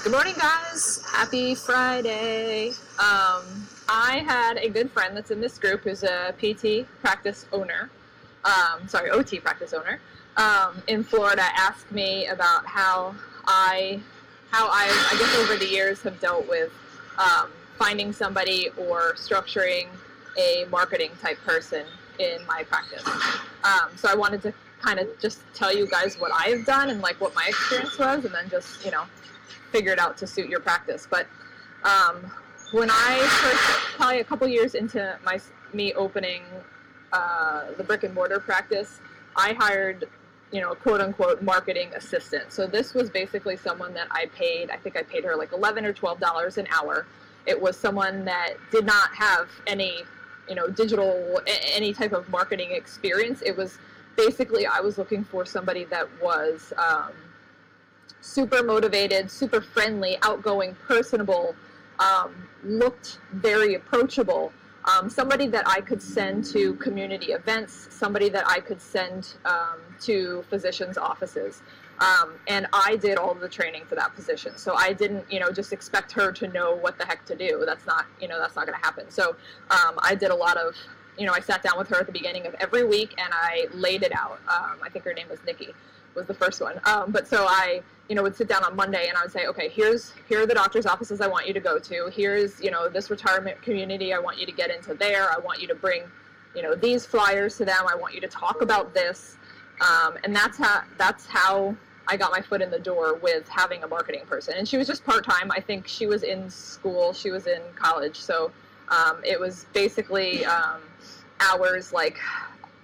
Good morning, guys. Happy Friday. I had a good friend that's in this group who's a PT practice owner, OT practice owner, in Florida, ask me about how I guess over the years have dealt with finding somebody or structuring a marketing type person in my practice. So I wanted to kind of just tell you guys what I've done and like what my experience was, and then just figure it out to suit your practice. But when I first, probably a couple years into me opening the brick and mortar practice, I hired a quote unquote marketing assistant. So this was basically someone that I think I paid her like $11 or $12 an hour. It was someone that did not have any digital, any type of marketing experience. It was basically, I was looking for somebody that was super motivated, super friendly, outgoing, personable, looked very approachable, somebody that I could send to community events, somebody that I could send to physicians' offices. And I did all of the training for that position. So I didn't, just expect her to know what the heck to do. That's not going to happen. So I did a lot of, I sat down with her at the beginning of every week and I laid it out. I think her name was Nikki, was the first one. But so I, would sit down on Monday and I would say, okay, here are the doctor's offices I want you to go to. Here's, this retirement community I want you to get into there. I want you to bring, these flyers to them. I want you to talk about this. And that's how I got my foot in the door with having a marketing person. And she was just part-time. I think she was in school. She was in college. So it was basically hours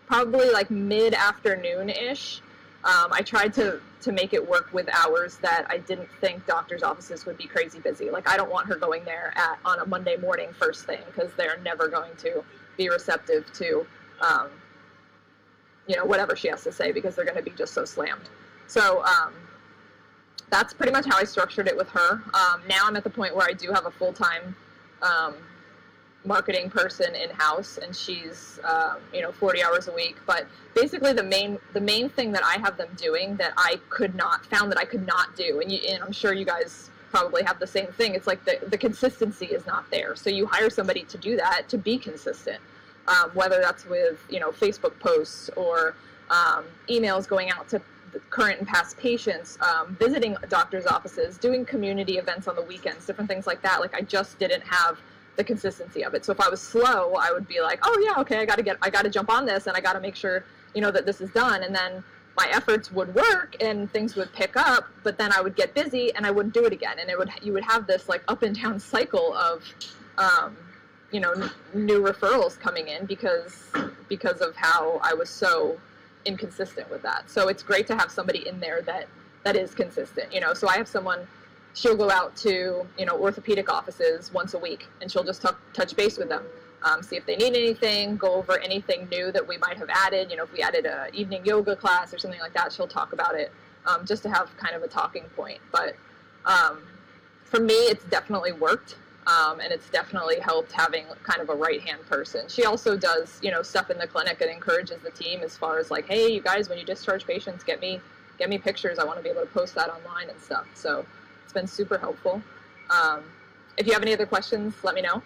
probably mid-afternoon-ish. I tried to make it work with hours that I didn't think doctors' offices would be crazy busy. Like, I don't want her going there on a Monday morning first thing, because they're never going to be receptive to, whatever she has to say, because they're going to be just so slammed. So that's pretty much how I structured it with her. Now I'm at the point where I do have a full-time marketing person in-house, and she's 40 hours a week. But basically the main thing that I have them doing that I found that I could not do, and I'm sure you guys probably have the same thing, it's like the consistency is not there. So you hire somebody to do that, to be consistent, whether that's with Facebook posts or emails going out to current and past patients, visiting doctors' offices, doing community events on the weekends, different things like that. Like, I just didn't have the consistency of it. So if I was slow, I would be like, oh yeah, okay, I got to jump on this, and I got to make sure that this is done. And then my efforts would work and things would pick up, but then I would get busy and I wouldn't do it again. And you would have this like up and down cycle of new referrals coming in because of how I was so inconsistent with that. So it's great to have somebody in there that is consistent. So I have someone, she'll go out to orthopedic offices once a week, and she'll just touch base with them, see if they need anything, go over anything new that we might have added. If we added an evening yoga class or something like that, she'll talk about it, just to have kind of a talking point. But for me, it's definitely worked, and it's definitely helped having kind of a right-hand person. She also does stuff in the clinic and encourages the team as far as like, hey, you guys, when you discharge patients, get me pictures. I want to be able to post that online and stuff. So it's been super helpful. If you have any other questions, let me know.